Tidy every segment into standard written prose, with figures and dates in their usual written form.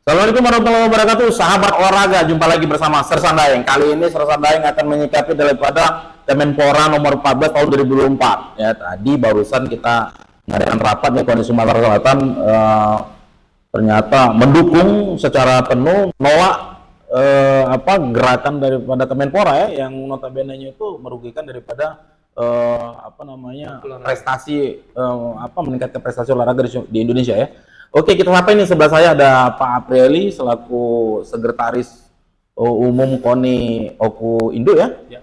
Assalamualaikum warahmatullahi wabarakatuh, sahabat olahraga. Jumpa lagi bersama Sersan Daeng. Kali ini Sersan Daeng akan menyikapi daripada Kemenpora nomor 14 tahun 2024. Ya, tadi barusan kita mengadakan rapat di Koni Sumatera Selatan, ternyata mendukung secara penuh menolak gerakan daripada Kemenpora ya, yang notabene-nya itu merugikan daripada prestasi meningkatkan prestasi olahraga di Indonesia ya. Oke, kita sapa ini sebelah saya ada Pak Aprili selaku Sekretaris Umum KONI Oku Indo ya. Ya.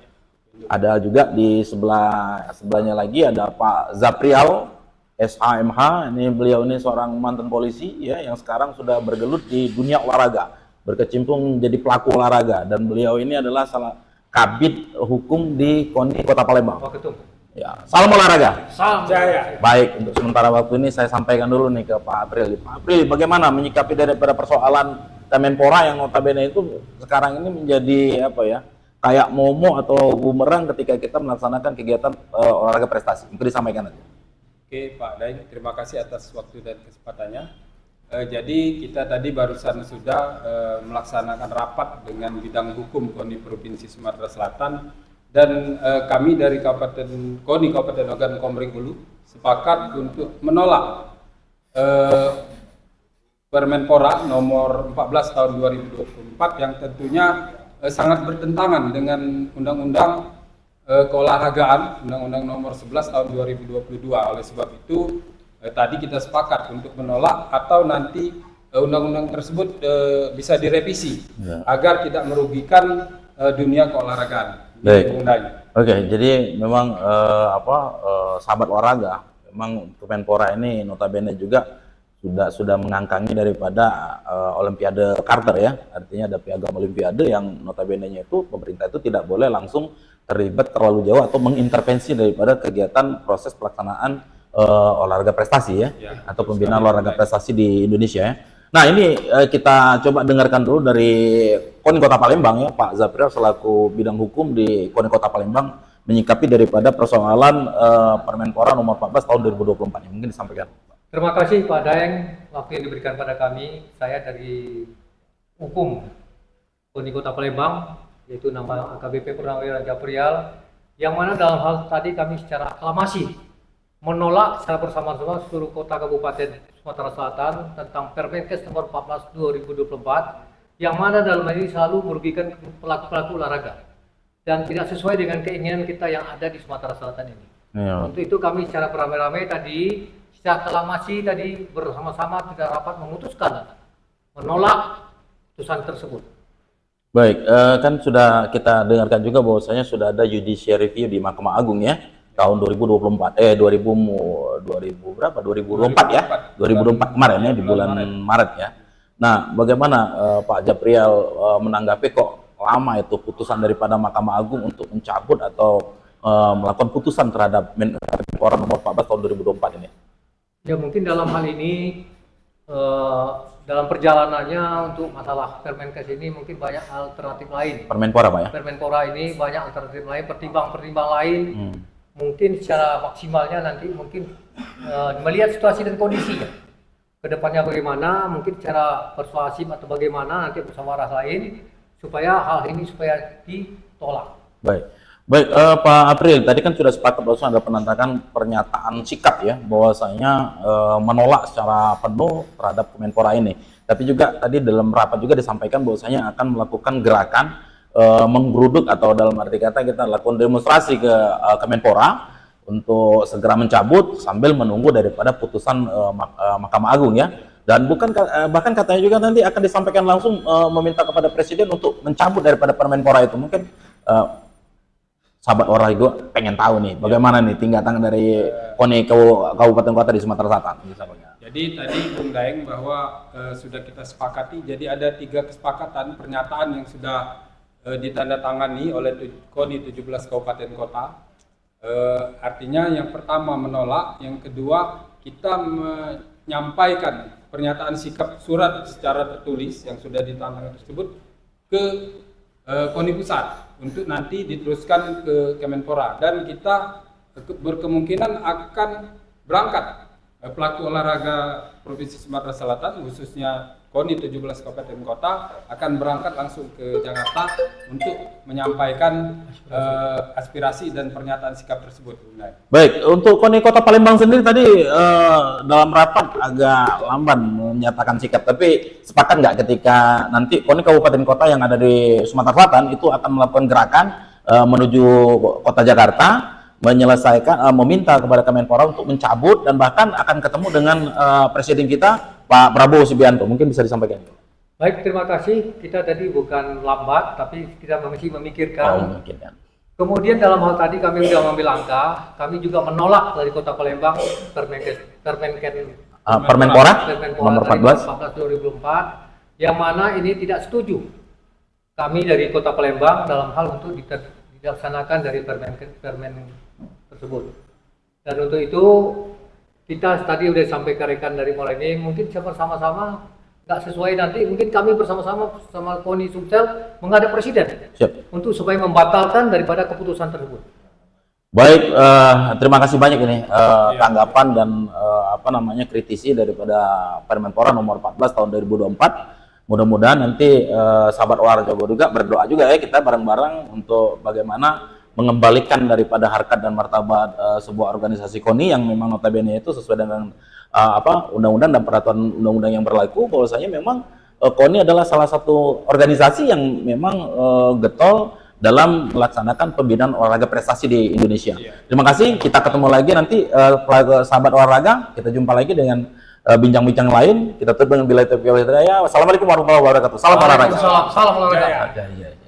Ada juga di sebelahnya lagi ada Pak Zaprial SHMH. Ini beliau ini seorang mantan polisi ya yang sekarang sudah bergelut di dunia olahraga, berkecimpung menjadi pelaku olahraga, dan beliau ini adalah salah kabid hukum di KONI Kota Palembang. Oh, ketum. Ya, salam olahraga. Salam jaya. Baik, untuk sementara waktu ini saya sampaikan dulu nih ke Pak April. Pak April, bagaimana menyikapi daripada persoalan Kemenpora yang notabene itu sekarang ini menjadi kayak momo atau bumerang ketika kita melaksanakan kegiatan olahraga prestasi. Mungkin disampaikan nanti. Oke, Pak Daeng, terima kasih atas waktu dan kesempatannya. Jadi kita tadi barusan sudah melaksanakan rapat dengan bidang hukum KONI Provinsi Sumatera Selatan. Dan kami dari KONI Kabupaten Ogan Komering Ulu sepakat untuk menolak Permenpora nomor 14 tahun 2024 yang tentunya sangat bertentangan dengan Undang-Undang Keolahragaan, Undang-Undang nomor 11 tahun 2022. Oleh sebab itu tadi kita sepakat untuk menolak atau nanti undang-undang tersebut bisa direvisi agar tidak merugikan dunia keolahragaan. Baik. Oke, jadi memang sahabat olahraga, memang Kemenpora ini notabene juga sudah mengangkangi daripada Olimpiade Carter ya. Artinya ada piagam Olimpiade yang notabene-nya itu pemerintah itu tidak boleh langsung terlibat terlalu jauh atau mengintervensi daripada kegiatan proses pelaksanaan olahraga prestasi ya, atau pembinaan olahraga prestasi di Indonesia ya. Nah, ini kita coba dengarkan dulu dari KONI Kota Palembang ya, Pak Zaprial selaku bidang hukum di KONI Kota Palembang menyikapi daripada persoalan Permenpora nomor 14 tahun 2024 yang mungkin disampaikan. Terima kasih Pak Daeng, waktu yang diberikan pada kami. Saya dari hukum KONI Kota Palembang, yaitu nama AKBP Purnawirawan Zaprial, yang mana dalam hal tadi kami secara aklamasi menolak secara bersama-sama seluruh kota kabupaten Sumatera Selatan tentang Permenkes nomor 14 2024 yang mana dalam hal ini selalu merugikan pelaku-pelaku olahraga dan tidak sesuai dengan keinginan kita yang ada di Sumatera Selatan ini. Ya. Untuk itu kami secara beramai-ramai tadi secara aklamasi tadi bersama-sama kita rapat memutuskan menolak putusan tersebut. Baik, kan sudah kita dengarkan juga bahwasanya sudah ada judicial review di Mahkamah Agung ya. Tahun 2024 2024 ya, 2024 kemarin ya, di bulan Maret ya. Nah, bagaimana Pak Zaprial menanggapi kok lama itu putusan daripada Mahkamah Agung untuk mencabut atau melakukan putusan terhadap Menpora nomor 14 tahun 2024 ini? Ya, mungkin dalam hal ini dalam perjalanannya untuk masalah Permenkes ini mungkin banyak alternatif lain. Permenpora Pak ya? Permenpora ini banyak alternatif lain, pertimbang-pertimbang lain. Mungkin secara maksimalnya nanti mungkin melihat situasi dan kondisinya kedepannya bagaimana, mungkin secara persuasif atau bagaimana nanti musyawarah lain supaya hal ini supaya ditolak. Baik, Pak April, tadi kan sudah sepakat bahwa ada penandakan pernyataan sikap ya bahwasanya menolak secara penuh terhadap Kemenpora ini. Tapi juga tadi dalam rapat juga disampaikan bahwasanya akan melakukan gerakan menggeruduk atau dalam arti kata kita lakukan demonstrasi ke Kemenpora untuk segera mencabut sambil menunggu daripada putusan Mahkamah Agung ya. Dan bahkan katanya juga nanti akan disampaikan langsung meminta kepada Presiden untuk mencabut daripada Permenpora itu. Mungkin sahabat olahraga pengen tahu nih bagaimana nih tinggal tangan dari KONI Kabupaten Kota di Sumatera Selatan. Jadi tadi Bung Daeng bahwa sudah kita sepakati, jadi ada 3 kesepakatan pernyataan yang sudah ditandatangani oleh KONI 17 kabupaten kota. Artinya yang pertama menolak, yang kedua kita menyampaikan pernyataan sikap surat secara tertulis yang sudah ditandatangani tersebut ke KONI pusat untuk nanti diteruskan ke Kemenpora, dan kita berkemungkinan akan berangkat pelaku olahraga Provinsi Sumatera Selatan, khususnya KONI 17 Kabupaten Kota akan berangkat langsung ke Jakarta untuk menyampaikan aspirasi dan pernyataan sikap tersebut. Baik, untuk KONI Kota Palembang sendiri tadi dalam rapat agak lamban menyatakan sikap, tapi sepakat nggak ketika nanti KONI Kabupaten Kota yang ada di Sumatera Selatan itu akan melakukan gerakan menuju Kota Jakarta, menyelesaikan, meminta kepada Kemenpora untuk mencabut dan bahkan akan ketemu dengan Presiden kita Pak Prabowo Subianto. Mungkin bisa disampaikan. Baik, terima kasih. Kita tadi bukan lambat, tapi kita masih memikirkan. Memikirkan. Kemudian dalam hal tadi kami sudah mengambil langkah, kami juga menolak dari Kota Palembang Permenpora nomor 14 2004, yang mana ini tidak setuju. Kami dari Kota Palembang dalam hal untuk dilaksanakan dari permen tersebut. Dan untuk itu kita tadi sudah sampaikan rekan dari mulai ini, mungkin sama-sama nggak sesuai nanti, mungkin kami bersama-sama sama KONI Sumsel menghadap Presiden. Siap. Untuk supaya membatalkan daripada keputusan tersebut. Baik, terima kasih banyak ini tanggapan dan kritisi daripada Permenpora nomor 14 tahun 2024. Mudah-mudahan nanti sahabat olahraga juga berdoa juga ya kita bareng-bareng untuk bagaimana mengembalikan daripada harkat dan martabat sebuah organisasi KONI yang memang notabene itu sesuai dengan undang-undang dan peraturan undang-undang yang berlaku, bahwasanya memang KONI adalah salah satu organisasi yang memang getol dalam melaksanakan pembinaan olahraga prestasi di Indonesia. Terima kasih, kita ketemu lagi nanti sahabat olahraga, kita jumpa lagi dengan bincang-bincang lain. Kita tutup dengan bila itu. Wassalamualaikum warahmatullahi wabarakatuh. Salam olahraga. Salam olahraga.